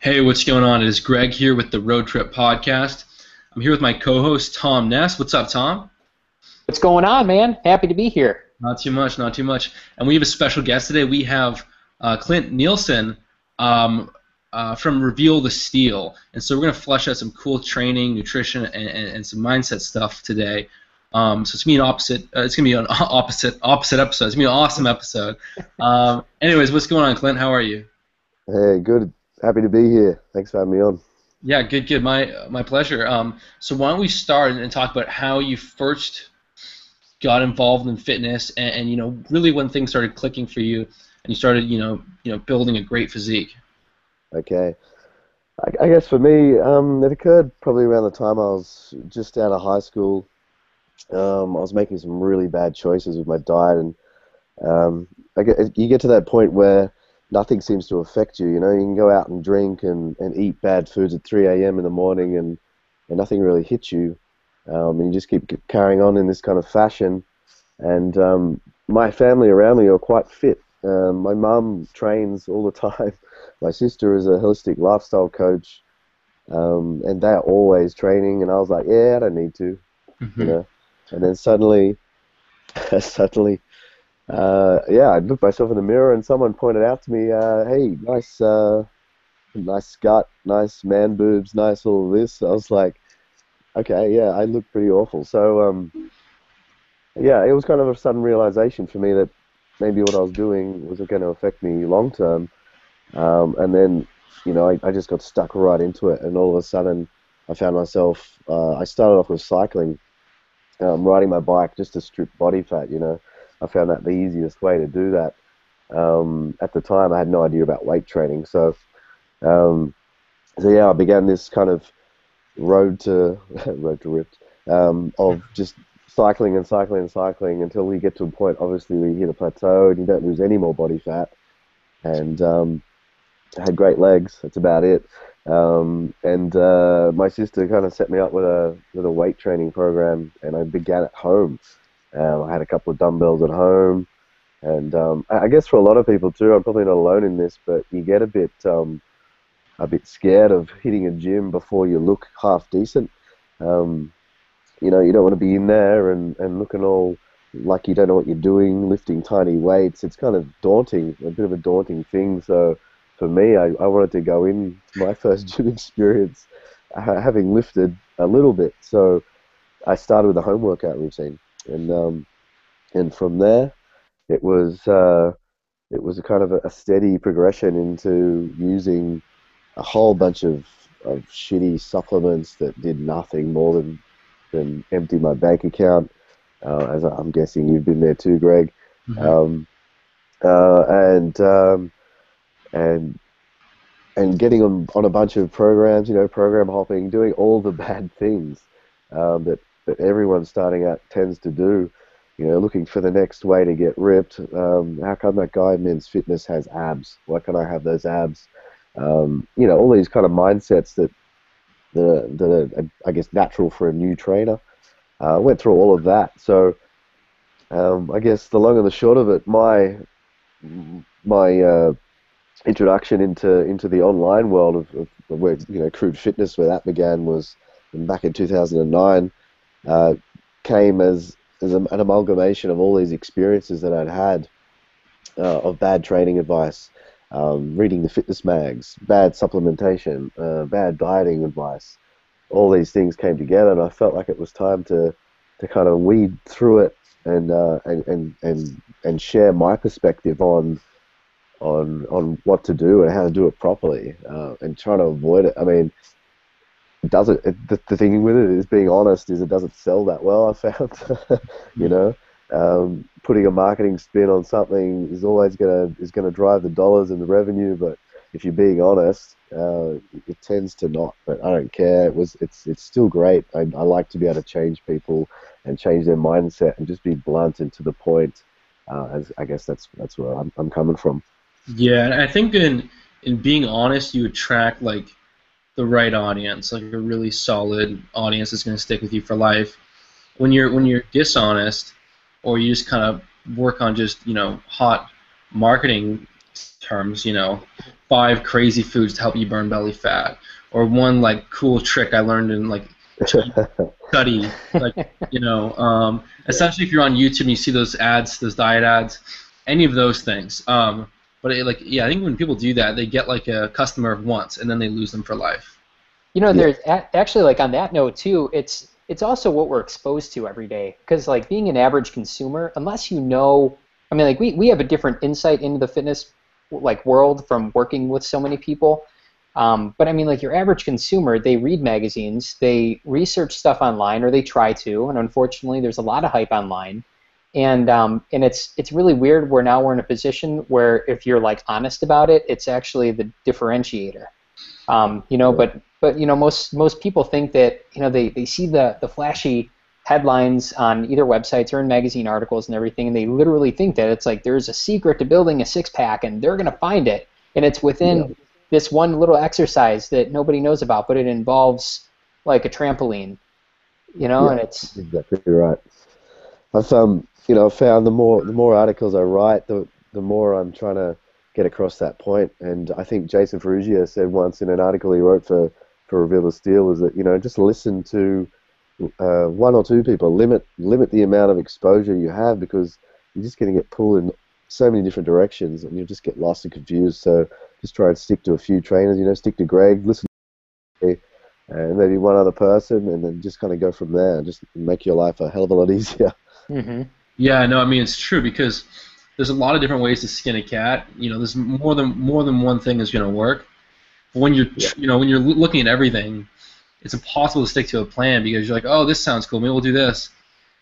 Hey, what's going on? It is Greg here with the Road Trip Podcast. I'm here with my co-host Tom Ness. What's up, Tom? What's going on, man? Happy to be here. Not too much, not too much. And we have a special guest today. We have Clint Nielson from Reveal the Steel. And so we're going to flesh out some cool training, nutrition, and some mindset stuff today. So it's gonna be an opposite. It's gonna be an opposite episode. It's gonna be an awesome episode. Anyways, what's going on, Clint? How are you? Hey, good. Happy to be here. Thanks for having me on. Yeah, good, good. My pleasure. So why don't we start and talk about how you first got involved in fitness, and really when things started clicking for you, and you started building a great physique. Okay. I guess for me, it occurred probably around the time I was just out of high school. I was making some really bad choices with my diet, and you get to that point where nothing seems to affect you. You know, you can go out and drink and eat bad foods at 3 a.m. in the morning, and nothing really hits you. And you just keep carrying on in this kind of fashion. And my family around me are quite fit. My mum trains all the time. My sister is a holistic lifestyle coach, and they're always training. And I was like, yeah, I don't need to, you know. And then suddenly, yeah, I looked myself in the mirror, and someone pointed out to me, "Hey, nice gut, nice man boobs, nice all of this." I was like, "Okay, yeah, I look pretty awful." So, yeah, it was kind of a sudden realization for me that maybe what I was doing wasn't going to affect me long term. And then, I just got stuck right into it, and all of a sudden, I found myself. I started off with cycling, riding my bike just to strip body fat. I found that the easiest way to do that. At the time, I had no idea about weight training, um, so yeah, I began this kind of road to road to ripped, of just cycling and cycling and cycling until we get to a point, obviously, where you hit a plateau and you don't lose any more body fat. And I had great legs. That's about it. And my sister kind of set me up with a weight training program, and I began at home. I had a couple of dumbbells at home, and I guess for a lot of people too, I'm probably not alone in this, but you get a bit scared of hitting a gym before you look half decent. You don't want to be in there and looking all like you don't know what you're doing, lifting tiny weights. It's kind of daunting, a bit of a daunting thing. So for me, I wanted to go in to my first gym experience having lifted a little bit. So I started with a home workout routine, and from there it was a kind of a steady progression into using a whole bunch of shitty supplements that did nothing more than empty my bank account. As I'm guessing you've been there too, Greg. Hmm. Um, and getting on a bunch of programs, program hopping, doing all the bad things that everyone starting out tends to do. Looking for the next way to get ripped. How come that guy in men's fitness has abs? Why can't I have those abs? All these kind of mindsets that are, I guess, natural for a new trainer. Went through all of that. So I guess the long and the short of it, my introduction into the online world of where crude fitness, where that began, was back in 2009. Came as an amalgamation of all these experiences that I'd had, of bad training advice, reading the fitness mags, bad supplementation, bad dieting advice. All these things came together, and I felt like it was time to kind of weed through it and share my perspective on what to do and how to do it properly, and trying to avoid it. I mean, it doesn't. The thing with it is, being honest, is it doesn't sell that well, I found. you know, Putting a marketing spin on something is always gonna drive the dollars and the revenue, but if you're being honest, it tends to not. But I don't care. It's still great. I like to be able to change people and change their mindset and just be blunt and to the point. As I guess that's where I'm coming from. Yeah, and I think in being honest, you attract like the right audience, like a really solid audience that's going to stick with you for life. When you're dishonest, or you just kind of work on just hot marketing terms, 5 crazy foods to help you burn belly fat, or one like cool trick I learned in like study, like essentially if you're on YouTube and you see those ads, those diet ads, any of those things. But I think when people do that, they get like a customer once and then they lose them for life. There's actually, like, on that note too, it's also what we're exposed to every day. Because, like, being an average consumer, unless you know, I mean, like, we have a different insight into the fitness like world from working with so many people. But I mean, like, your average consumer, they read magazines, they research stuff online, or they try to, and unfortunately, there's a lot of hype online. And it's really weird where now we're in a position where if you're, like, honest about it, it's actually the differentiator. But most people think that they see the flashy headlines on either websites or in magazine articles and everything, and they literally think that it's like there's a secret to building a six-pack and they're going to find it, and it's within this one little exercise that nobody knows about, but it involves like a trampoline, and it's exactly right. I've found the more articles I write, the more I'm trying to get across that point. And I think Jason Ferrugia said once in an article he wrote for Reveal the Steel was that just listen to one or two people, limit the amount of exposure you have, because you're just going to get pulled in so many different directions and you'll just get lost and confused. So just try and stick to a few trainers, stick to Greg, listen to me, and maybe one other person, and then just kind of go from there and just make your life a hell of a lot easier. Mm-hmm. Yeah, no, I mean, it's true, because there's a lot of different ways to skin a cat. There's more than one thing is going to work. But when you're when you're looking at everything, it's impossible to stick to a plan, because you're like, oh, this sounds cool, maybe we'll do this,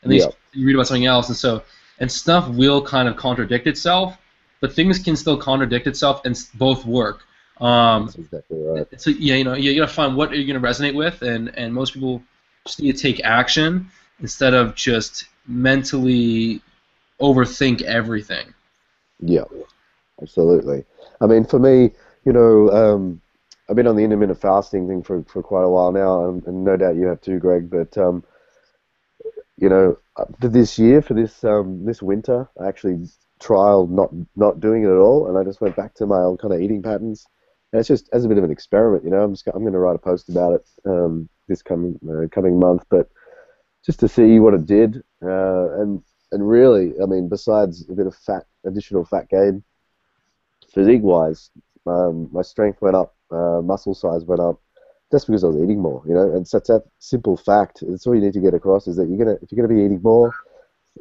and then you read about something else, and stuff will kind of contradict itself, but things can still contradict itself and both work. That's exactly right. So you gotta find what you're gonna resonate with, and most people just need to take action instead of just mentally overthink everything. Yeah, absolutely. I mean, for me, I've been on the intermittent fasting thing for quite a while now, and no doubt you have too, Greg. But for this year, for this winter, I actually trialed not doing it at all, and I just went back to my old kind of eating patterns. And it's just as a bit of an experiment, I'm going to write a post about it this coming month, but just to see what it did, and really, I mean, besides a bit of additional fat gain, physique-wise, my strength went up, muscle size went up, just because I was eating more, and so it's that simple fact. That's all you need to get across, is that if you're gonna be eating more,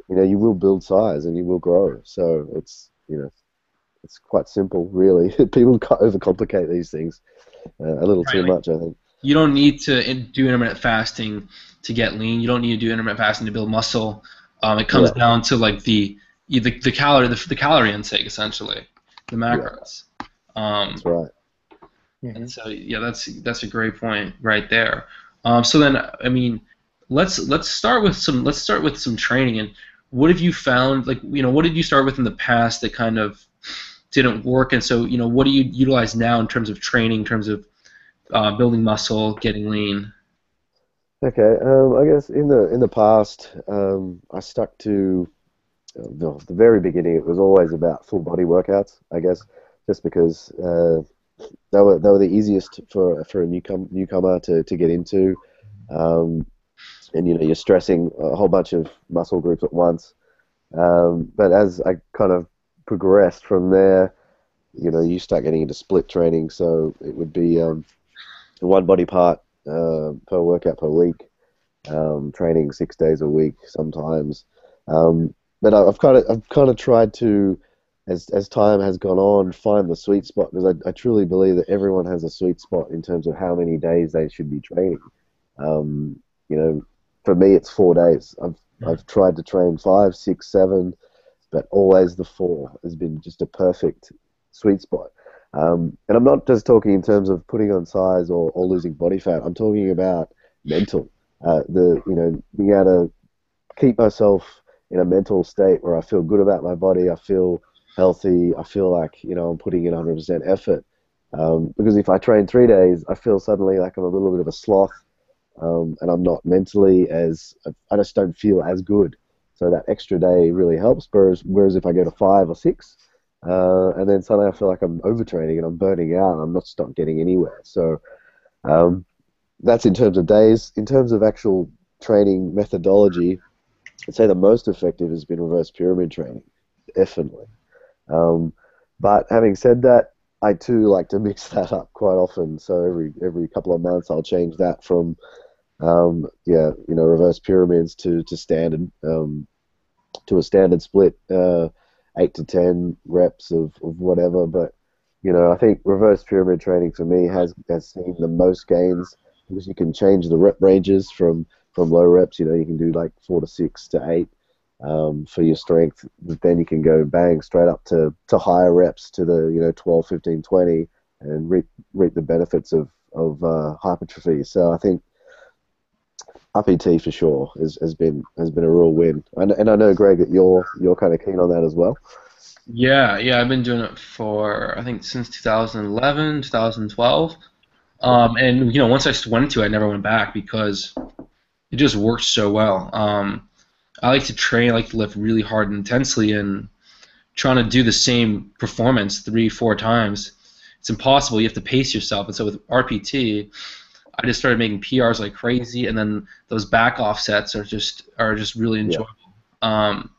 you will build size and you will grow. So it's it's quite simple, really. People overcomplicate these things a little too much, I think. You don't need to do intermittent fasting to get lean. You don't need to do intermittent fasting to build muscle. It comes down to like the calorie intake, essentially, the macros. That's right. And so that's a great point right there. So then, I mean, let's start with some training. And what have you found? Like, what did you start with in the past that kind of didn't work? And so, what do you utilize now in terms of training, in terms of building muscle, getting lean? Okay, I guess in the past, I stuck to the very beginning. It was always about full body workouts, I guess, just because they were the easiest for a newcomer to get into, and you're stressing a whole bunch of muscle groups at once. But as I kind of progressed from there, you start getting into split training, so it would be one body part per workout per week, training 6 days a week sometimes. But I've kind of tried to, as time has gone on, find the sweet spot, because I truly believe that everyone has a sweet spot in terms of how many days they should be training. For me, it's 4 days. I've tried to train 5, 6, 7, but always the 4 has been just a perfect sweet spot. And I'm not just talking in terms of putting on size or losing body fat. I'm talking about mental. Being able to keep myself in a mental state where I feel good about my body, I feel healthy, I feel like I'm putting in 100% effort. Because if I train 3 days, I feel suddenly like I'm a little bit of a sloth, and I'm not mentally I just don't feel as good. So that extra day really helps. Whereas if I go to 5 or 6, and then suddenly I feel like I'm overtraining and I'm burning out and I'm not getting anywhere. So um, that's in terms of days. In terms of actual training methodology, I'd say the most effective has been reverse pyramid training, definitely. Um, but having said that, I too like to mix that up quite often. So every couple of months, I'll change that from reverse pyramids to standard to a standard split, 8 to 10 reps of whatever. But I think reverse pyramid training for me has seen the most gains because you can change the rep ranges from low reps. You can do like 4 to 6 to 8 for your strength. But then you can go bang straight up to higher reps to the 12, 15, 20 and reap the benefits of hypertrophy. So I think RPT for sure has been a real win. And I know, Greg, that you're kind of keen on that as well. Yeah, yeah, I've been doing it for I think since 2011, 2012. And once I went into it, I never went back because it just works so well. I like to train, I like to lift really hard and intensely, and trying to do the same performance 3, 4 times, it's impossible. You have to pace yourself. And so with RPT, I just started making PRs like crazy, and then those back offsets are just really Yeah. enjoyable. Um,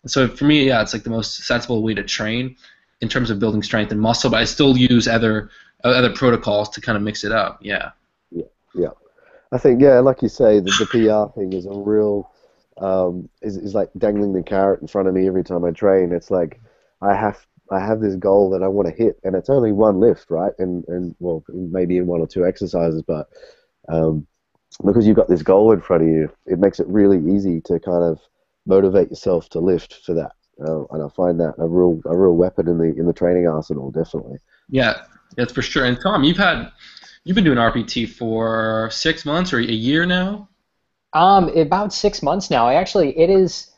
so for me, yeah, it's like the most sensible way to train in terms of building strength and muscle. But I still use other protocols to kind of mix it up. Yeah. Yeah. Yeah. I think, yeah, like you say, the PR thing is a real is like dangling the carrot in front of me every time I train. It's like I have this goal that I want to hit, and it's only one lift, right? And well, maybe in one or two exercises, but um, because you've got this goal in front of you, it makes it really easy to kind of motivate yourself to lift for that. And I find that a real weapon in the training arsenal, definitely. Yeah, that's for sure. And Tom, you've been doing RPT for 6 months or a year now? About 6 months now. It is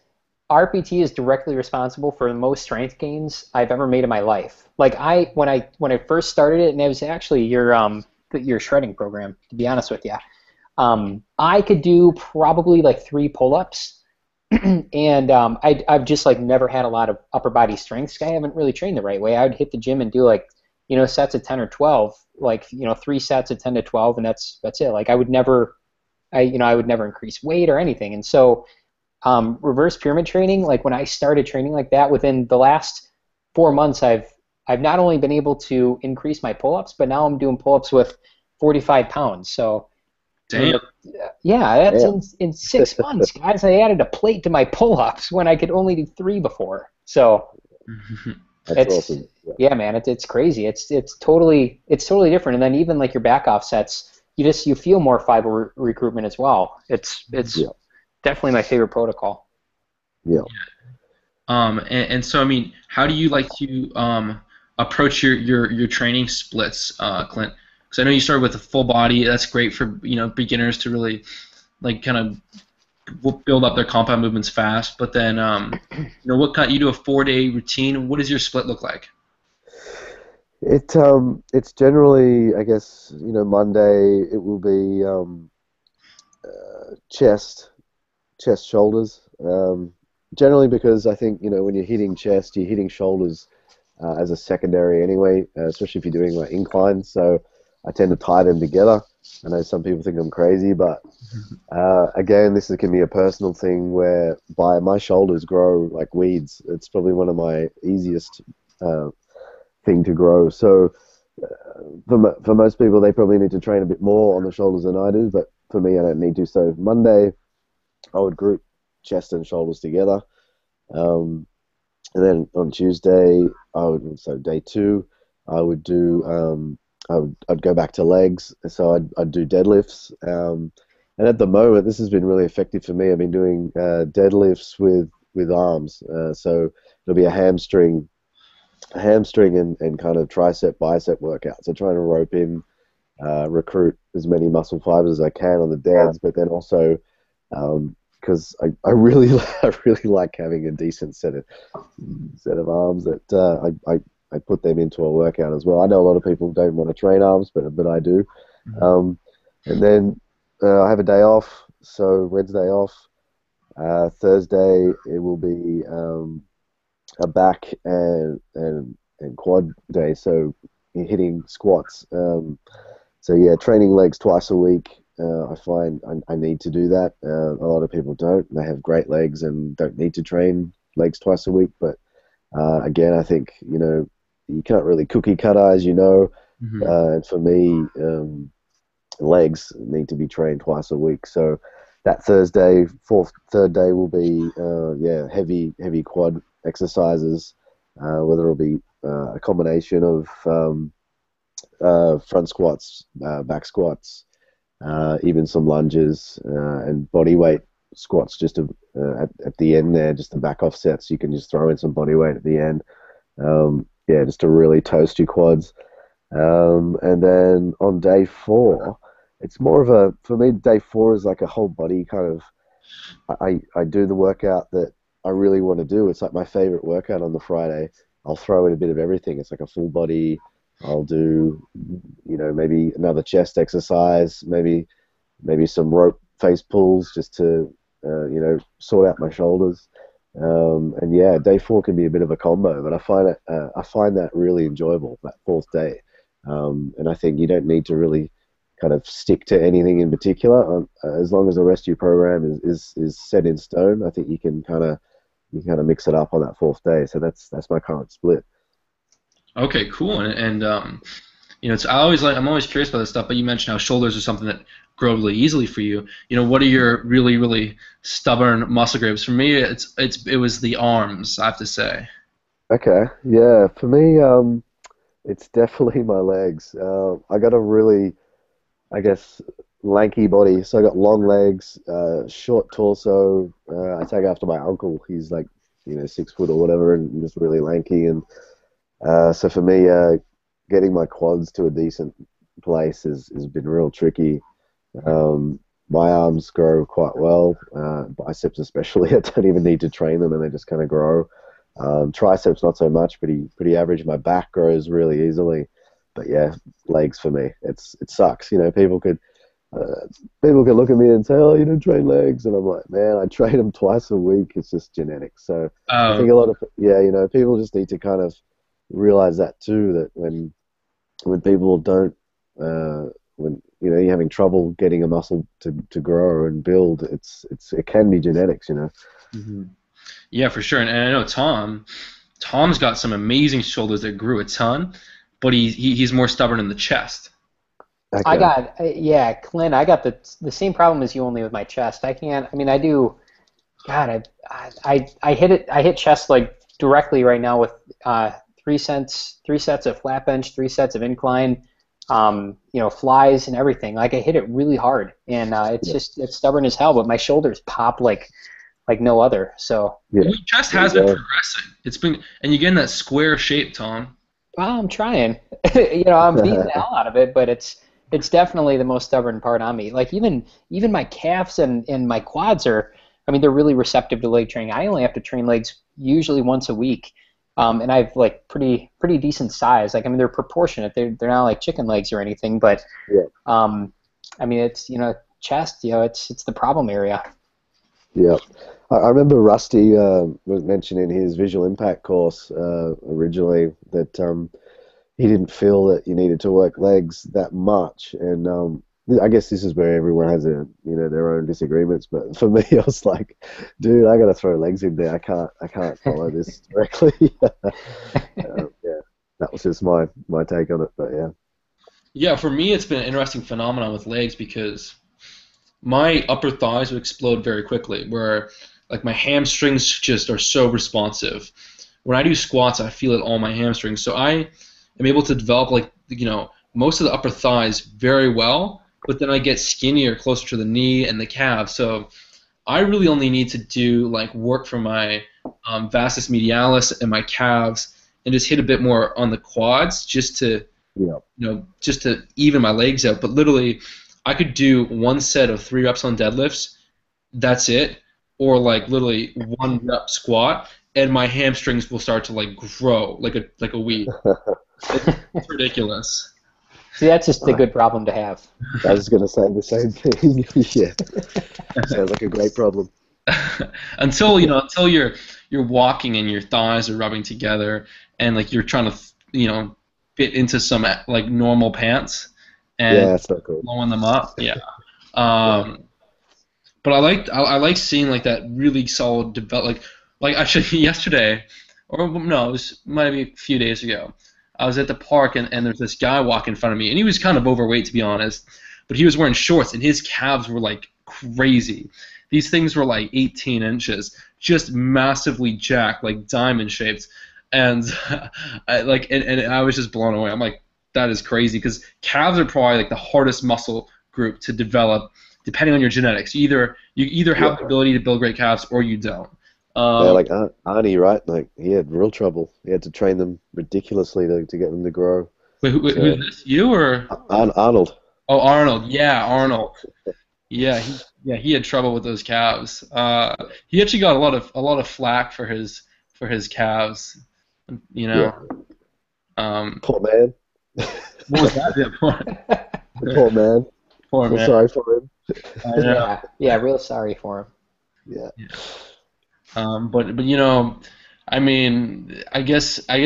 RPT is directly responsible for the most strength gains I've ever made in my life. Like when I first started it, and it was actually your shredding program, to be honest with you. I could do probably like 3 pull-ups, and I've just like never had a lot of upper body strength. I haven't really trained the right way. I would hit the gym and do like sets of 10 or 12, like 3 sets of 10 to 12, and that's it. Like I would never increase weight or anything. And so reverse pyramid training, like when I started training like that, within the last 4 months, I've not only been able to increase my pull-ups, but now I'm doing pull-ups with 45 pounds. So I mean, Damn. yeah, that's Yeah. in 6 months, guys. I added a plate to my pull-ups when I could only do 3 before. So That's it's awesome. Yeah. yeah, man, it's crazy. It's totally different. And then even like your back offsets, you feel more fiber recruitment as well. It's Yeah. definitely my favorite protocol. Yeah. And so I mean, how do you like to approach your training splits, Clint? Because I know you started with a full body. That's great for beginners to really like kind of build up their compound movements fast. But then you do a 4-day routine. What does your split look like? It's generally, I guess, Monday it will be chest, shoulders. Generally because I think when you're hitting chest, you're hitting shoulders as a secondary anyway, especially if you're doing like inclines. So I tend to tie them together. I know some people think I'm crazy, but again, can be a personal thing where my shoulders grow like weeds. It's probably one of my easiest thing to grow. So for most people, they probably need to train a bit more on the shoulders than I do. But for me, I don't need to. So Monday, I would group chest and shoulders together. Um, and then on Tuesday, so day 2, I would do, I'd go back to legs. So I'd do deadlifts. And at the moment, this has been really effective for me. I've been doing deadlifts with arms. So it'll be a hamstring and kind of tricep bicep workout. So trying to rope in, recruit as many muscle fibers as I can on the deads, but then also because I really I really like having a decent set of arms that I put them into a workout as well. I know a lot of people don't want to train arms, but I do. Um, and then I have a day off, so Wednesday off. Thursday it will be a back and quad day, so hitting squats. So yeah, training legs twice a week. I find I need to do that. A lot of people don't. They have great legs and don't need to train legs twice a week. But again, I think you can't really cookie cutter, as you know. Hmm. And for me, legs need to be trained twice a week. So that Thursday, third day will be yeah, heavy quad exercises. Whether it'll be a combination of front squats, back squats, even some lunges and body weight squats just at the end there, just the back offsets. You can just throw in some body weight at the end. Yeah, just to really toast your quads. And then on day 4, it's more of for me, day 4 is like a whole body kind of, I do the workout that I really want to do. It's like my favorite workout on the Friday. I'll throw in a bit of everything. It's like a full body. I'll do, maybe another chest exercise, maybe some rope face pulls just to, sort out my shoulders. And yeah, day 4 can be a bit of a combo, but I find that really enjoyable, that fourth day. And I think you don't need to really kind of stick to anything in particular. As long as the rest of your program is set in stone, I think you kind of mix it up on that fourth day. So that's my current split. Okay, cool. I'm always curious about this stuff. But you mentioned how shoulders are something that grow really easily for you. What are your really really stubborn muscle groups? For me, it was the arms. I have to say. Okay, yeah, for me, it's definitely my legs. I got a really, I guess, lanky body. So I got long legs, short torso. I take after my uncle. He's like, 6 foot or whatever, and just really lanky. And so for me, getting my quads to a decent place has been real tricky. My arms grow quite well, biceps especially. I don't even need to train them, and they just kind of grow. Triceps not so much, pretty average. My back grows really easily, but yeah, legs for me, it sucks. People could look at me and say, "Oh, you don't train legs," and I'm like, "Man, I train them twice a week. It's just genetics." So I think a lot of people just need to kind of realize that too. That when people don't, when you're having trouble getting a muscle to grow and build, it can be genetics. Hmm. Yeah, for sure. And I know Tom's got some amazing shoulders that grew a ton, but he's more stubborn in the chest. Okay. Yeah, Clint, I got the same problem as you, only with my chest. I can't. I mean, I do. God, I hit chest like directly right now with 3 sets of flat bench, 3 sets of incline, flies and everything. Like I hit it really hard, and Yeah. it's stubborn as hell. But my shoulders pop like no other. So Yeah. Your chest There you has been go. progressing. And you get in that square shape, Tom. well, I'm trying. I'm beating the hell out of it, but it's definitely the most stubborn part on me. Like even my calves and my quads are. I mean, they're really receptive to leg training. I only have to train legs usually once a week. And I've like pretty decent size. Like I mean, they're proportionate. They're not like chicken legs or anything. But Yeah. I mean, it's chest. It's the problem area. Yeah. I remember Rusty was mentioning in his visual impact course originally that he didn't feel that you needed to work legs that much, and I guess this is where everyone has their own disagreements. But for me, I was like, dude, I got to throw legs in there. I can't follow this directly. Yeah, that was just my take on it. But yeah, Yeah, for me, it's been an interesting phenomenon with legs because my upper thighs would explode very quickly, where like my hamstrings just are so responsive. When I do squats, I feel it all my hamstrings. So I am able to develop like most of the upper thighs very well, but then I get skinnier closer to the knee and the calf. So I really only need to do like work for my vastus medialis and my calves, and just hit a bit more on the quads just to yeah, just to even my legs out. But literally, I could do 1 set of 3 reps on deadlifts. That's it, or like literally 1 rep squat, and my hamstrings will start to like grow like a weed. It's ridiculous. See, that's just a I good problem to have. was gonna say the same thing. Yeah, sounds like a great problem. Until until you're you're walking and your thighs are rubbing together, and like you're trying to fit into some like normal pants and Yeah, that's not cool. blowing them up. Yeah. Yeah. But I like seeing like that really solid develop like actually yesterday, or no, might be a few days ago. I was at the park and there's this guy walking in front of me, and he was kind of overweight to be honest, but he was wearing shorts and his calves were like crazy. These things were like 18 inches, just massively jacked, like diamond shaped, and and I was just blown away. I'm like, that is crazy because calves are probably like the hardest muscle group to develop depending on your genetics. You either have the ability to build great calves or you don't. Yeah, like Arnie, right? Like he had real trouble. He had to train them ridiculously to get them to grow. Wait, who's this? You or Arnold? Oh, Arnold. Yeah, Arnold. He had trouble with those calves. He actually got a lot of flack for his calves. You know. Yeah. Poor man. What was that? Poor man. Poor man. Sorry for him. I know. Yeah, real sorry for him. Yeah. But I mean, I guess, I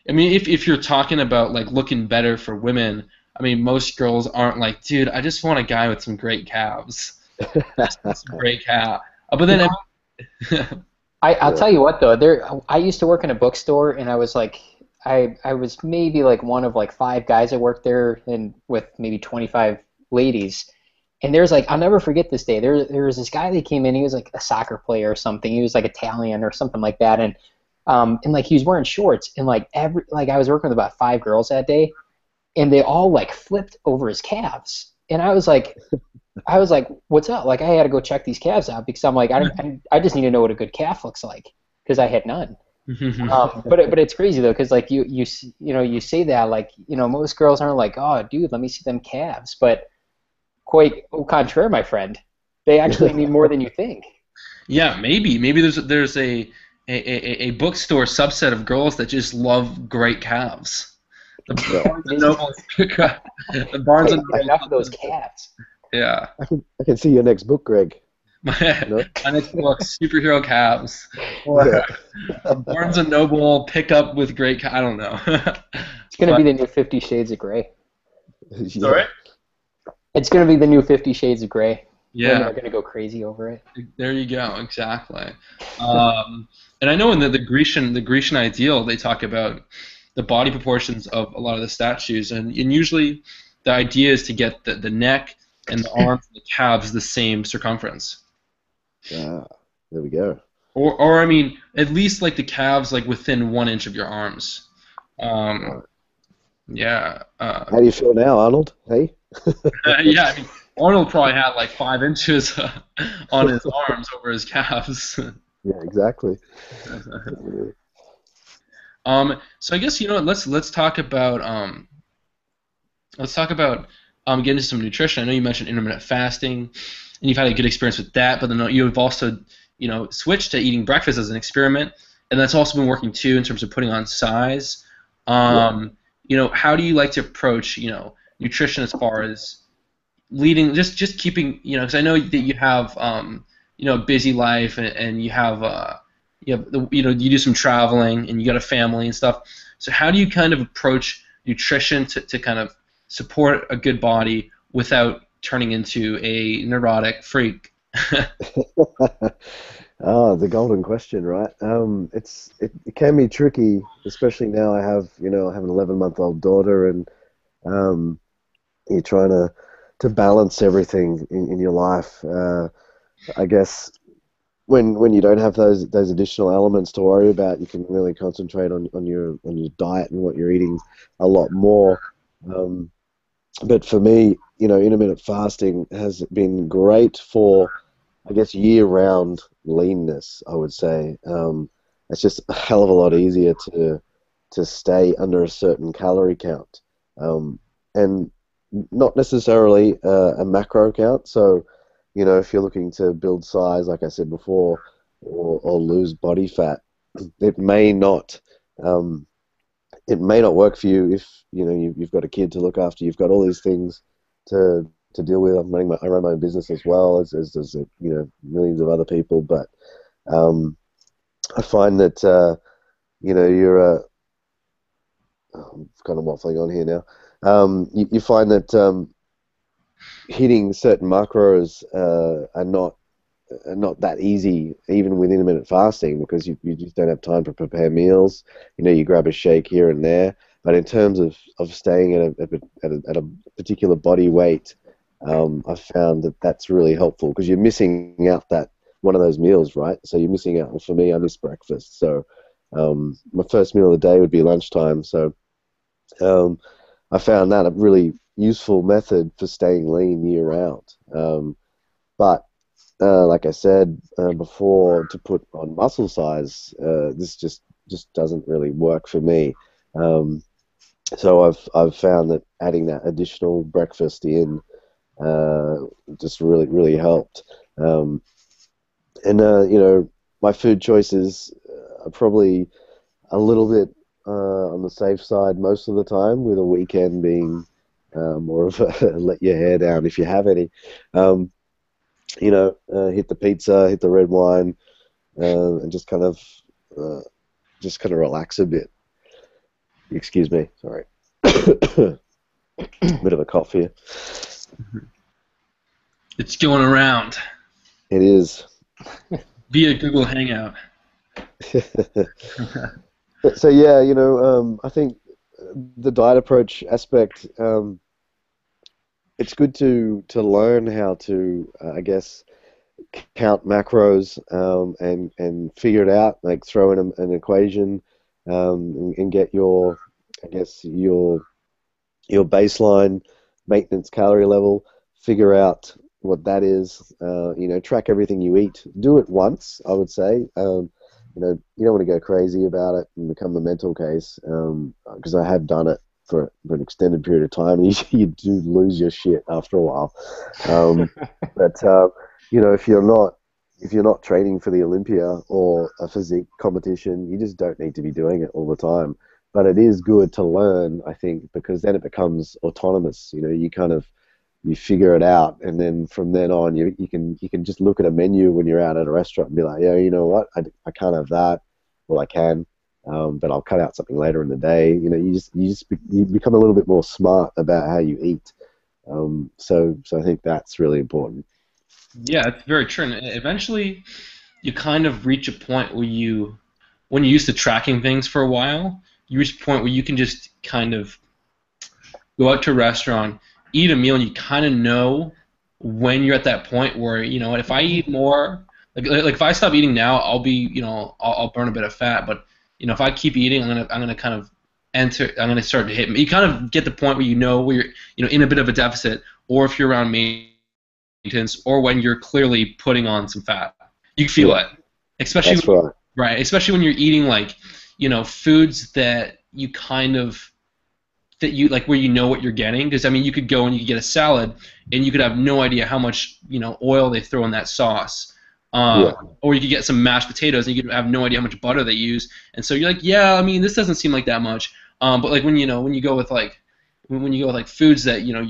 mean, if you're talking about like looking better for women, I mean, most girls aren't like, dude, I just want a guy with some great calves, some great calf. But then, I'll tell you what though, I used to work in a bookstore, and I was like, I was maybe like one of like 5 guys that worked there, and with maybe 25 ladies. And there's like, I'll never forget this day. There was this guy that came in. He was like a soccer player or something. He was like Italian or something like that. And like he was wearing shorts. And like I was working with about 5 girls that day, and they all like flipped over his calves. And I was like, what's up? Like I had to go check these calves out because I'm like, I just need to know what a good calf looks like because I had none. But it's crazy though because like you say that like most girls aren't like, oh dude, let me see them calves, but quite au contraire, my friend. They actually need more than you think. Yeah, maybe there's a bookstore subset of girls that just love great calves. The Barnes and Noble, the Barnes and Noble, enough of those calves. Yeah. I can see your next book, Greg. My next book, Superhero Calves. Or Barnes and Noble pickup with great. I don't know. It's gonna be the new 50 Shades of Grey. Sorry. It's going to be the new 50 Shades of Grey. Yeah. Women are going to go crazy over it. There you go. Exactly. And I know in the Grecian ideal, they talk about the body proportions of a lot of the statues, and usually the idea is to get the neck and the arms and the calves the same circumference. There we go. Or I mean, at least like the calves like within 1 inch of your arms. Yeah. How do you feel now, Arnold? Hey? Yeah, I mean, Arnold probably had like 5 inches on his arms over his calves. Yeah, exactly. So I guess let's talk about getting into some nutrition. I know you mentioned intermittent fasting, and you've had a good experience with that. But then you've also switched to eating breakfast as an experiment, and that's also been working too in terms of putting on size. How do you like to approach nutrition as far as leading, just keeping, because I know that you have a busy life and you have you do some traveling and you got a family and stuff. So how do you kind of approach nutrition to kind of support a good body without turning into a neurotic freak? The golden question, right? It can be tricky, especially now. I have an 11-month-old daughter, and you're trying to balance everything in your life. I guess when you don't have those additional elements to worry about, you can really concentrate on your diet and what you're eating a lot more. But for me, intermittent fasting has been great for, I guess, year-round leanness, I would say. It's just a hell of a lot easier to stay under a certain calorie count. And not necessarily a macro count. So, if you're looking to build size, like I said before, or lose body fat, it may not work for you if you've got a kid to look after. You've got all these things to deal with. I run my own business as well as millions of other people. But I find that you're I'm kind of waffling on here now. You find that hitting certain macros are not that easy, even with intermittent fasting, because you just don't have time to prepare meals. You grab a shake here and there. But in terms of staying at a particular body weight, I've found that that's really helpful because you're missing out that one of those meals, right? So you're missing out. For me, I miss breakfast. So my first meal of the day would be lunchtime. So I found that a really useful method for staying lean year round. But like I said before, to put on muscle size, this just doesn't really work for me. So I've found that adding that additional breakfast in just really helped. And my food choices are probably a little bit on the safe side most of the time, with a weekend being more of a let your hair down if you have any. Hit the pizza, hit the red wine, and just kind of relax a bit. Excuse me, sorry. Bit of a cough here. It's going around. It is. Via Google Hangout. So yeah, I think the diet approach aspect, it's good to learn how to, I guess, count macros and figure it out, like throw in an equation and get your baseline maintenance calorie level, figure out what that is, track everything you eat. Do it once, I would say. You don't want to go crazy about it and become a mental case, because I have done it for an extended period of time, and you do lose your shit after a while. But if you're not training for the Olympia or a physique competition, you just don't need to be doing it all the time. But it is good to learn, I think, because then it becomes autonomous. You figure it out, and then from then on, you can just look at a menu when you're out at a restaurant and be like, yeah, you know what, I can't have that. Well, I can, but I'll cut out something later in the day. You become a little bit more smart about how you eat. So I think that's really important. Yeah, it's very true. And eventually, you kind of reach a point where when you're used to tracking things for a while, you reach a point where you can just kind of go out to a restaurant, eat a meal, and you kind of know when you're at that point where, if I eat more, like if I stop eating now, I'll be, I'll burn a bit of fat. But if I keep eating, I'm gonna kind of I'm gonna start to hit. You kind of get the point where where you're, in a bit of a deficit, or if you're around maintenance, or when you're clearly putting on some fat. You feel it, especially right, especially when you're eating foods that you kind of like, where you know what you're getting. Because you could go and you could get a salad and you could have no idea how much oil they throw in that sauce. Or you could get some mashed potatoes and you could have no idea how much butter they use. And so you're like, yeah, this doesn't seem like that much. But like when you go with foods that you know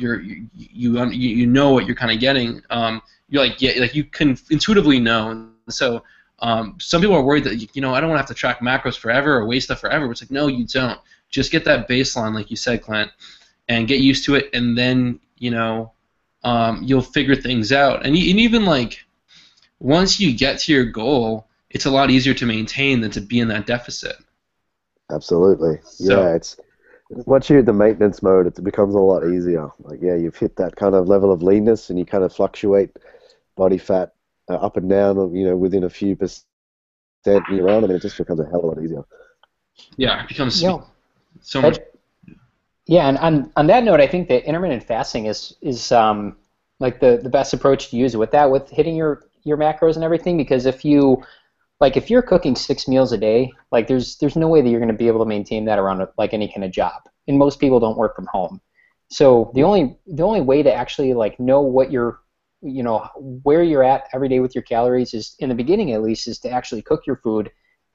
what you're kind of getting, you're like, yeah, like you can intuitively know. And so some people are worried that I don't want to have to track macros forever or weigh stuff forever. But it's like, no, you don't. Just get that baseline, like you said, Clint, and get used to it, and then you'll figure things out. And even like once you get to your goal, it's a lot easier to maintain than to be in that deficit. Absolutely. Yeah, it's once you're in the maintenance mode, it becomes a lot easier. Like, yeah, you've hit that kind of level of leanness, and you kind of fluctuate body fat up and down, within a few percent year round. It just becomes a hell of a lot easier. Yeah, it becomes so much. Yeah, and on that note, I think that intermittent fasting is like the best approach to use with hitting your macros and everything, because if you're cooking 6 meals a day, like there's no way that you're going to be able to maintain that around like any kind of job. And most people don't work from home. So the only way to actually like know what where you're at every day with your calories is, in the beginning at least, is to actually cook your food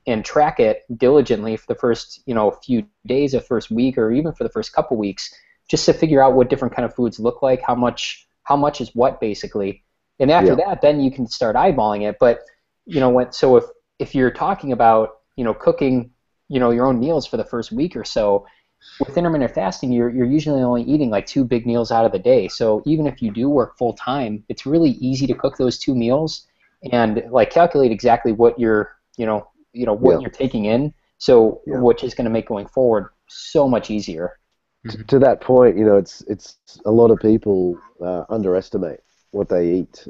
and track it diligently for the first few days, the first week, or even for the first couple weeks, just to figure out what different kind of foods look like, how much is what, basically. And after that, then you can start eyeballing it. But if you're talking about, cooking, your own meals for the first week or so, with intermittent fasting, you're usually only eating like 2 big meals out of the day. So even if you do work full time, it's really easy to cook those 2 meals and like calculate exactly what what you're taking in. So which is going to make going forward so much easier. To that point, it's a lot of people underestimate what they eat.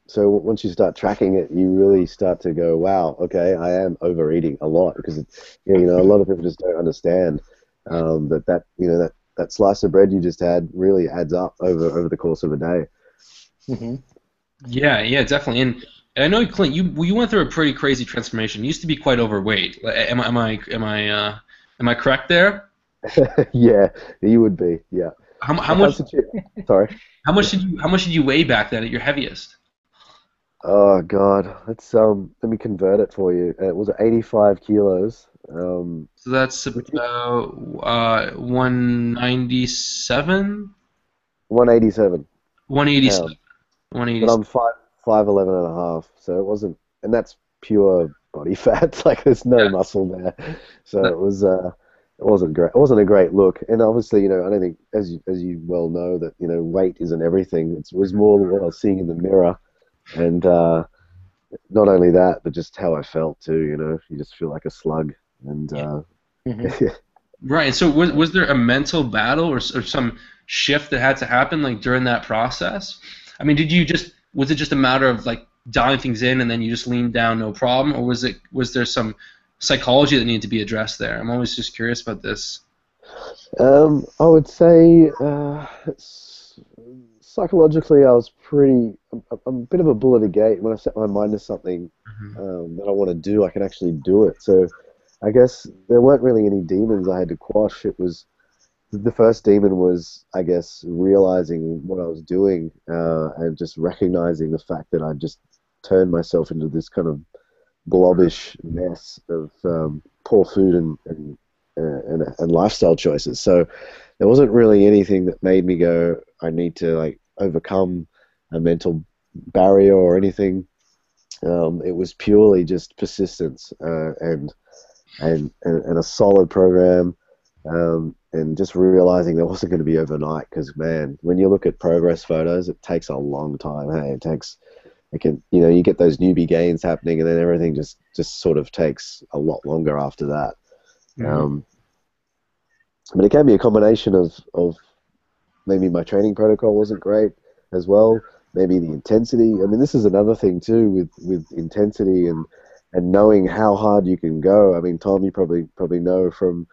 So once you start tracking it, you really start to go, wow, okay, I am overeating a lot, because a lot of people just don't understand that slice of bread you just had really adds up over the course of a day. Mm-hmm. Yeah, definitely. And I know, Clint, you went through a pretty crazy transformation. You used to be quite overweight. Am I correct there? Yeah, you would be. Yeah. How much? Sorry. How much did you weigh back then at your heaviest? Oh God, let me convert it for you. It was 85 kilos. So that's about 197. 187. 187. But 187. I'm 5'11" and a half, so it wasn't, and that's pure body fat. Like there's no muscle there, so it wasn't great. It wasn't a great look, and obviously, I don't think, as you well know, that weight isn't everything. It was more what I was seeing in the mirror, and not only that, but just how I felt too. You just feel like a slug, and Right. And so was there a mental battle or some shift that had to happen like during that process? I mean, was it just a matter of like dialing things in and then you just leaned down, no problem, or was there some psychology that needed to be addressed there? I'm always just curious about this. I would say psychologically, I'm a bit of a bull at a gate. When I set my mind to something that I want to do, I can actually do it. So I guess there weren't really any demons I had to quash. It was the first demon was, I guess, realizing what I was doing and just recognizing the fact that I just turned myself into this kind of blobbish mess of poor food and lifestyle choices. So there wasn't really anything that made me go, I need to like overcome a mental barrier or anything. It was purely just persistence and a solid program, and just realizing that wasn't going to be overnight. Because man, when you look at progress photos, it takes a long time. Hey, you get those newbie gains happening, and then everything just sort of takes a lot longer after that. But it can be a combination of maybe my training protocol wasn't great as well. Maybe the intensity. I mean, this is another thing too with intensity and knowing how hard you can go. I mean, Tom, you probably know from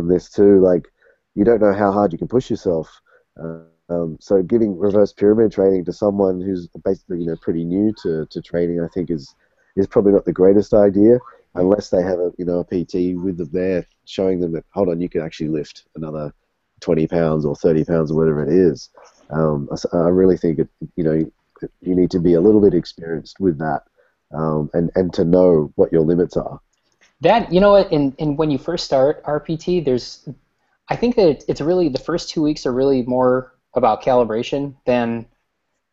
this too. Like, you don't know how hard you can push yourself. So giving reverse pyramid training to someone who's basically pretty new to training, I think is probably not the greatest idea, unless they have a PT with them there showing them that, hold on, you can actually lift another 20 pounds or 30 pounds or whatever it is. I really think you need to be a little bit experienced with that, and to know what your limits are. That, and when you first start RPT, I think that it's really, the first 2 weeks are really more about calibration than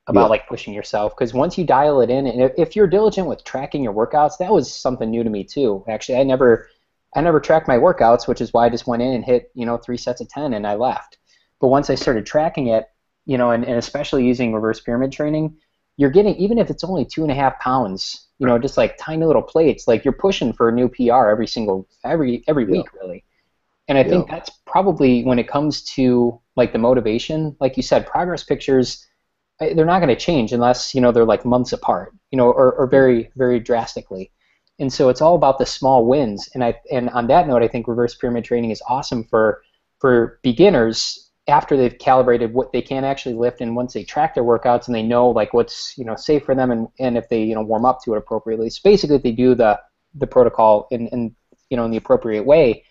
about like pushing yourself, because once you dial it in, and if you're diligent with tracking your workouts, that was something new to me too. Actually, I never tracked my workouts, which is why I just went in and hit 3 sets of 10 and I left. But once I started tracking it, and especially using reverse pyramid training, you're getting, even if it's only 2.5 pounds, just like tiny little plates, like you're pushing for a new PR every week, really. And I think that's probably, when it comes to like the motivation, like you said, progress pictures, they're not going to change unless they're like months apart, or very, very drastically. And so it's all about the small wins. And on that note, I think reverse pyramid training is awesome for beginners after they've calibrated what they can actually lift, and once they track their workouts and they know like what's safe for them, and if they warm up to it appropriately. So basically, if they do the protocol in the appropriate way,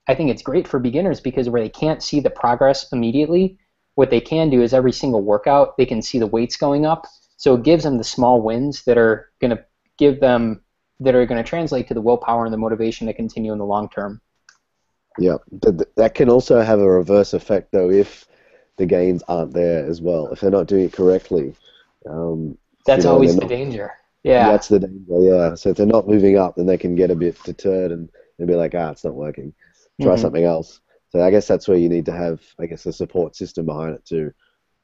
I think it's great for beginners, because where they can't see the progress immediately, what they can do is every single workout they can see the weights going up. So it gives them the small wins that are going to translate to the willpower and the motivation to continue in the long term. Yeah, that can also have a reverse effect though if the gains aren't there as well. If they're not doing it correctly, that's always the danger. Yeah. That's the danger, yeah. So if they're not moving up, then they can get a bit deterred and be like, it's not working. Try Hmm. something else. So I guess that's where you need to have, I guess, a support system behind it too.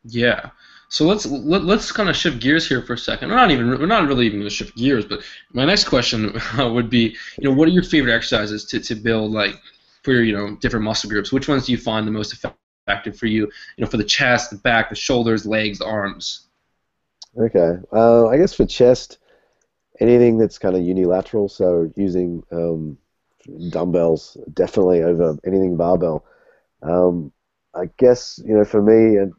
Yeah. So let's kind of shift gears here for a second. We're not really even going to shift gears, but my next question would be, what are your favorite exercises to build like for your different muscle groups? Which ones do you find the most effective for you? For the chest, the back, the shoulders, legs, the arms. Okay. I guess for chest, anything that's kind of unilateral, so using dumbbells definitely over anything barbell. Um, I guess, for me, and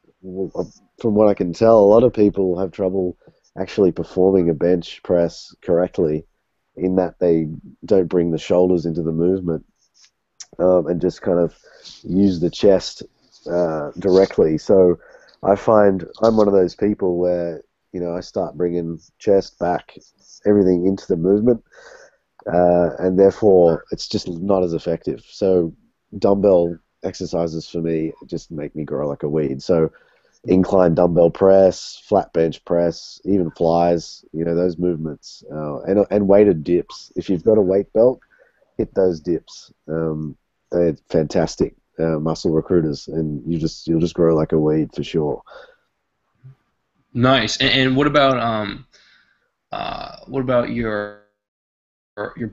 from what I can tell, a lot of people have trouble actually performing a bench press correctly in that they don't bring the shoulders into the movement and just kind of use the chest directly. So I find I'm one of those people where, I start bringing chest, back, everything into the movement, and therefore it's just not as effective. So dumbbell exercises for me just make me grow like a weed. So incline dumbbell press, flat bench press, even flies, those movements, and weighted dips. If you've got a weight belt, hit those dips. They're fantastic muscle recruiters, and you'll just grow like a weed for sure. Nice. And what about your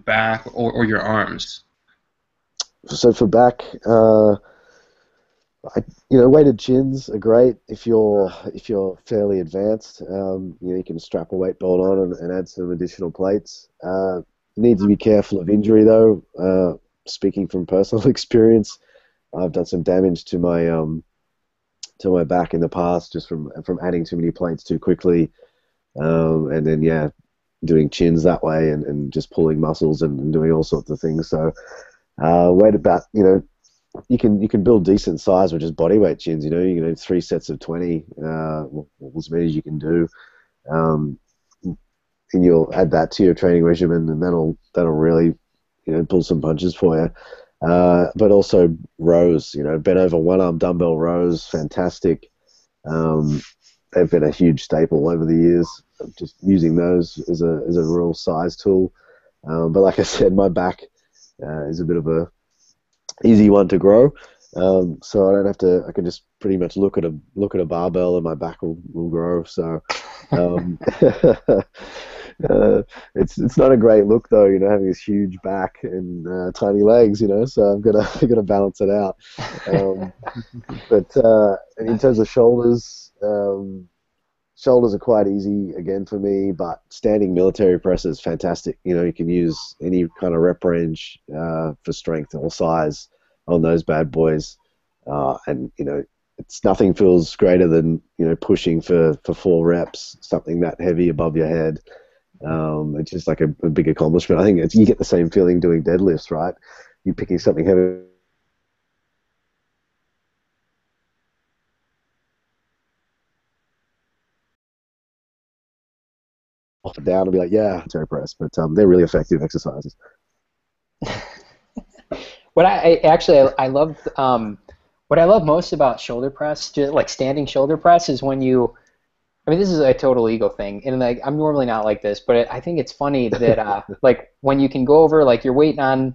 back or your arms? So for back, weighted chins are great if you're fairly advanced. You can strap a weight belt on and add some additional plates. You need to be careful of injury though. Speaking from personal experience, I've done some damage to my back in the past just from adding too many plates too quickly, and then doing chins that way and just pulling muscles and doing all sorts of things. So weight about you can build decent size with just body weight chins. You can do 3 sets of 20, as many as you can do, and you'll add that to your training regimen, and that'll really pull some punches for you. But also rows, bent over one arm dumbbell rows, fantastic. They've been a huge staple over the years. Just using those as a real size tool. But like I said, my back is a bit of a easy one to grow. So I don't have to. I can just pretty much look at a barbell and my back will grow. So um, it's not a great look though, having this huge back and tiny legs, So I've got to balance it out. But in terms of shoulders, shoulders are quite easy again for me. But standing military press is fantastic. You can use any kind of rep range for strength or size on those bad boys, and it's nothing feels greater than pushing for 4 reps, something that heavy above your head. It's just like a big accomplishment. I think you get the same feeling doing deadlifts, right? You're picking something heavy off and down and be like, yeah, military press. But they're really effective exercises. What I actually I love what I love most about shoulder press, just like standing shoulder press, is when you. I mean, this is a total ego thing, and like I'm normally not like this, but I think it's funny that like when you can go over, like you're waiting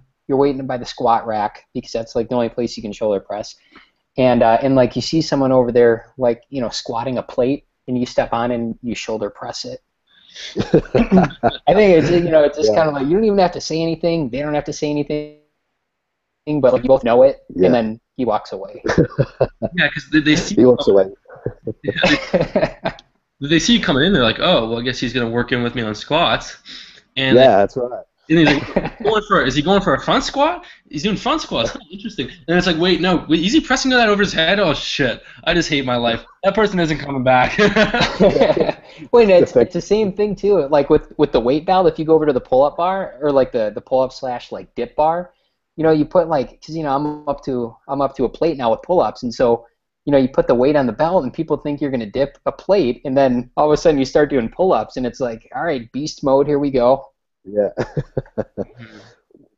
by the squat rack because that's like the only place you can shoulder press, and like you see someone over there like squatting a plate, and you step on and you shoulder press it. I think it's just kind of like you don't even have to say anything, they don't have to say anything, but like you both know it, and then he walks away. Yeah, because they see he walks away. They see you coming in. They're like, "Oh, well, I guess he's gonna work in with me on squats." And That's right. and he's like, is he going for a front squat? He's doing front squats. Interesting. And it's like, wait, no, is he pressing that over his head? Oh shit! I just hate my life. That person isn't coming back. Wait, it's the same thing too. Like with the weight belt, if you go over to the pull-up bar or like the pull-up / like dip bar, you put like because I'm up to a plate now with pull-ups, and so you put the weight on the belt, and people think you're gonna dip a plate, and then all of a sudden you start doing pull-ups, and it's like, all right, beast mode, here we go. Yeah.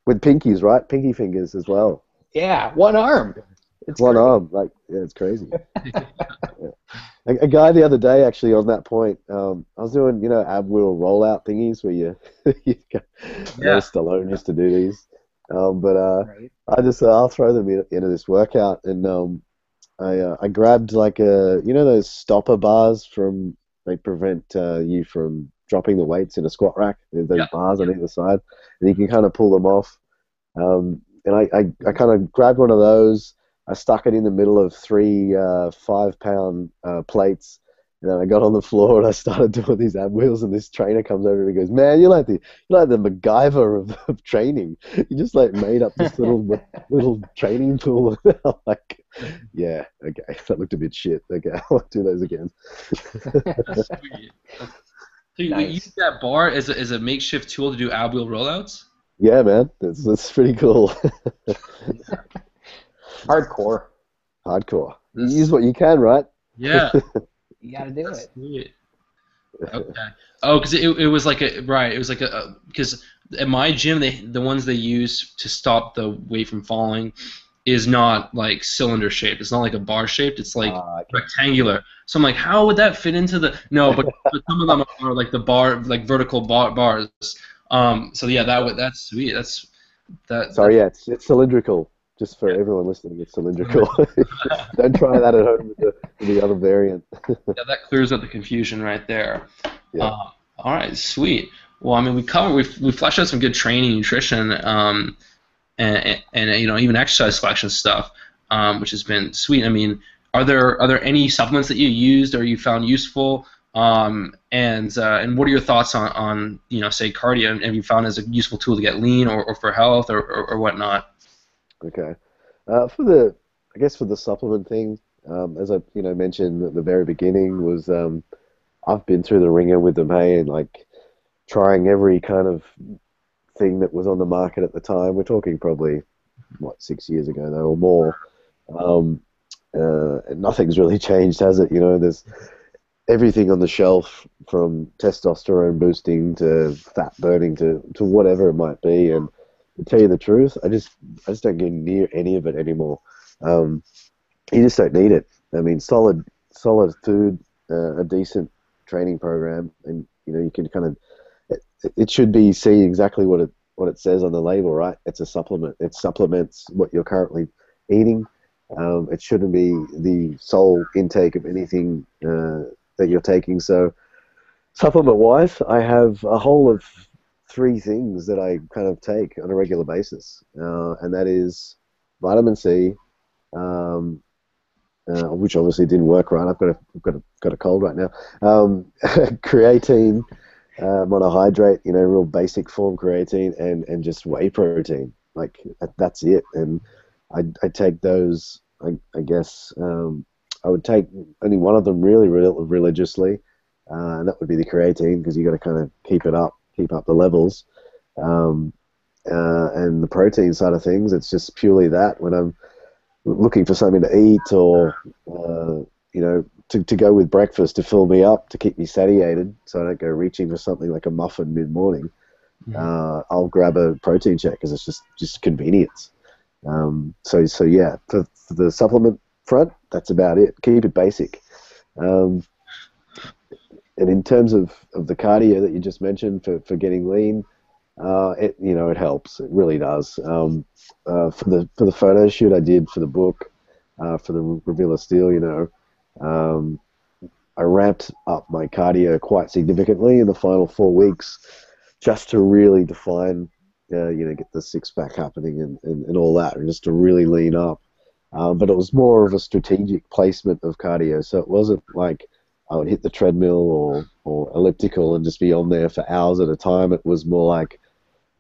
With pinkies, right? Pinky fingers as well. Yeah, one arm. It's one arm. Like, it's crazy. Yeah. A guy the other day, actually, on that point, I was doing, ab wheel rollout thingies where I know Yeah. Stallone used to do these, but Right. I'll throw them into this workout, and I grabbed like those stopper bars they prevent you from dropping the weights in a squat rack. There's those Yeah. bars on either side, and you can kind of pull them off. And I kind of grabbed one of those. I stuck it in the middle of three 5-pound plates. And then I got on the floor and I started doing these ab wheels. And this trainer comes over and he goes, "Man, you're like the MacGyver of training. You just like made up this little training tool." I'm like, yeah, okay, that looked a bit shit. Okay, I'll do those again. That's sweet. So you use Nice. that bar as a makeshift tool to do ab wheel rollouts? Yeah, man, that's pretty cool. Hardcore. Hardcore. You That's, use what you can, right? yeah. You got to do That's it. sweet. Okay. Oh, because it was like a right. It was like a because at my gym the ones they use to stop the weight from falling is not like cylinder shaped. It's not like a bar shaped. It's like Okay. rectangular. So I'm like, how would that fit into the? No, but some of them are like the bar, like vertical bars. So yeah, that's sweet. That. Sorry, yeah, it's cylindrical. Just for everyone listening, it's cylindrical. Don't try that at home with the other variant. Yeah, that clears up the confusion right there. Yeah. All right, sweet. Well, I mean, we fleshed out some good training, nutrition, and even exercise selection stuff, which has been sweet. I mean, are there any supplements that you used or you found useful? And what are your thoughts on say cardio? Have you found as a useful tool to get lean or for health or whatnot? Okay. I guess for the supplement thing, as I mentioned at the very beginning, was I've been through the ringer with them, hey, and like trying every kind of thing that was on the market at the time. We're talking probably 6 years ago though, or more. Um, and nothing's really changed, has it? There's everything on the shelf from testosterone boosting to fat burning to whatever it might be. And to tell you the truth, I just don't get near any of it anymore. Um, you just don't need it. I mean, solid food, a decent training program, and you can kind of it should be seeing exactly what it says on the label, right? It's a supplement. It supplements what you're currently eating. It shouldn't be the sole intake of anything that you're taking. So, supplement-wise, I have a whole of three things that I kind of take on a regular basis, and that is vitamin C, which obviously didn't work right. I've got a cold right now. Creatine, monohydrate, real basic form creatine, and just whey protein. Like that's it. And I take those. I guess I would take only one of them really religiously, and that would be the creatine because you got to kind of keep up the levels. And the protein side of things, it's just purely that when I'm looking for something to eat or to go with breakfast to fill me up to keep me satiated so I don't go reaching for something like a muffin mid-morning. I'll grab a protein shake because it's just convenience. So yeah, for the supplement front, that's about it. Keep it basic. And in terms of the cardio that you just mentioned for getting lean, it helps. It really does. For the photo shoot I did for the book, for the Reveal of Steel, I ramped up my cardio quite significantly in the final 4 weeks, just to really define, get the six pack happening and all that, and just to really lean up. But it was more of a strategic placement of cardio, so it wasn't like I would hit the treadmill or elliptical and just be on there for hours at a time. It was more like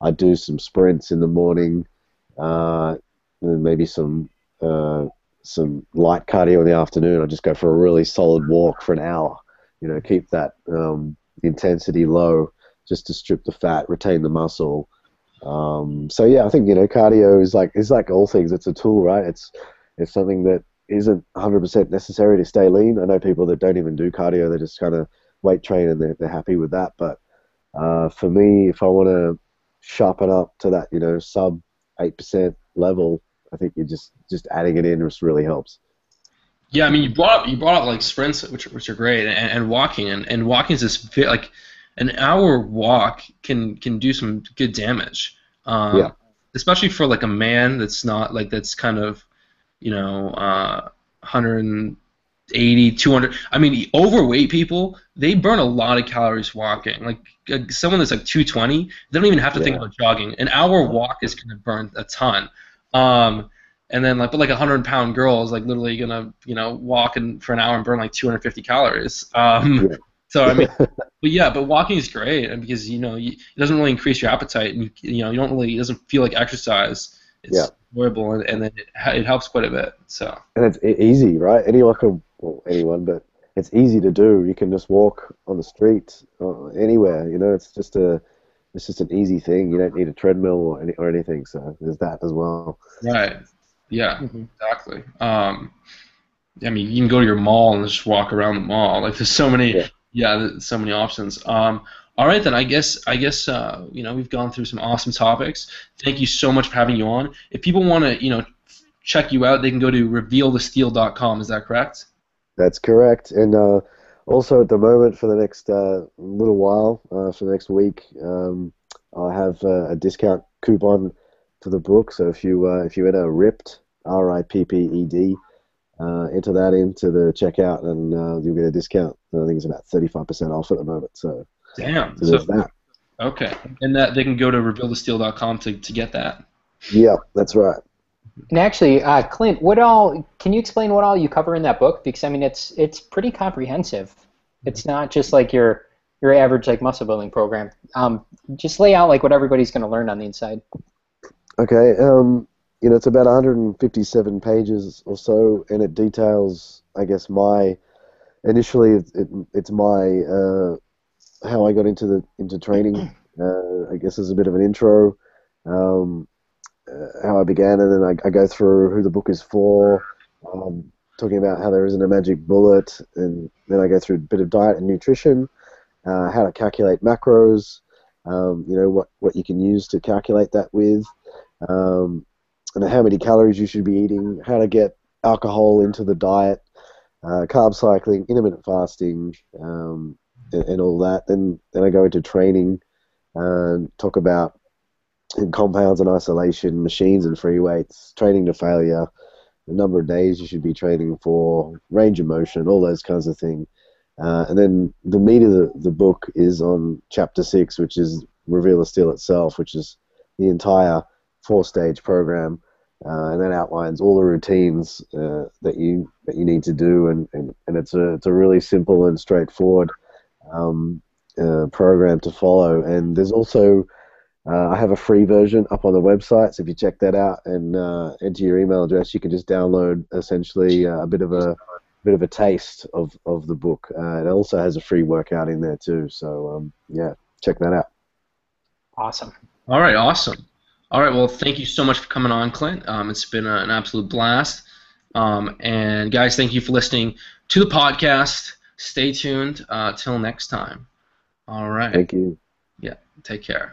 I'd do some sprints in the morning, and maybe some light cardio in the afternoon. I'd just go for a really solid walk for an hour. Keep that intensity low, just to strip the fat, retain the muscle. So yeah, I think cardio is like all things. It's a tool, right? It's something that isn't 100% necessary to stay lean. I know people that don't even do cardio; they just kind of weight train and they're happy with that. But for me, if I want to sharpen up to that, sub 8% level, I think you just adding it in just really helps. Yeah, I mean, you brought up like sprints, which are great, and walking, and walking is this like an hour walk can do some good damage, Yeah, especially for like a man that's not like that's kind of 180, 200. I mean, overweight people, they burn a lot of calories walking. Like someone that's like 220, they don't even have to think yeah, about jogging. An hour walk is going to burn a ton. Um, and then but like a 100-pound girl is like literally gonna walk for an hour and burn like 250 calories. yeah, So I mean, but walking is great, and because it doesn't really increase your appetite, and you don't really, it doesn't feel like exercise. yeah. It's enjoyable, and then it helps quite a bit. So And it's easy, right? Anyone can, well, anyone, but it's easy to do. You can just walk on the street or anywhere. It's just an easy thing. You don't need a treadmill or anything. So there's that as well. right, yeah, Hmm. exactly. I mean, you can go to your mall and just walk around the mall. Like there's so many, Yeah. yeah, there's so many options. All right then, I guess we've gone through some awesome topics. Thank you so much for having you on. If people want to check you out, they can go to revealthesteel.com. Is that correct? That's correct. And also at the moment for the next little while, for the next week, I have a discount coupon for the book. So if you enter RIPPED, RIPPED, enter that into the checkout, and you'll get a discount. I think it's about 35% off at the moment. Damn. So So there's that. okay, and that they can go to revealthesteel.com to get that. Yeah, that's right. And actually, Clint, what all can you explain what all you cover in that book? Because I mean, it's pretty comprehensive. It's not just like your average like muscle building program. Just lay out like what everybody's going to learn on the inside. Okay. It's about 157 pages or so, and it details, I guess, my initially it's my how I got into training. I guess as a bit of an intro, um, how I began, and then I go through who the book is for, talking about how there isn't a magic bullet, and then I go through a bit of diet and nutrition, how to calculate macros, what you can use to calculate that with, um, and how many calories you should be eating, how to get alcohol into the diet, carb cycling, intermittent fasting, and all that. Then I go into training and talk about compounds and isolation, machines and free weights, training to failure, the number of days you should be training for, range of motion, all those kinds of things. And then the meat of the book is on chapter 6, which is Reveal the Steel itself, which is the entire 4-stage program, and that outlines all the routines that you need to do, and it's a really simple and straightforward program to follow. And there's also I have a free version up on the website, so if you check that out and enter your email address, you can just download essentially a bit of a taste of the book. It also has a free workout in there too, so yeah, check that out. Awesome. All right, awesome. All right, well, thank you so much for coming on, Clint. It's been an absolute blast. And guys, thank you for listening to the podcast. Stay tuned till next time. All right. Thank you. Yeah, take care.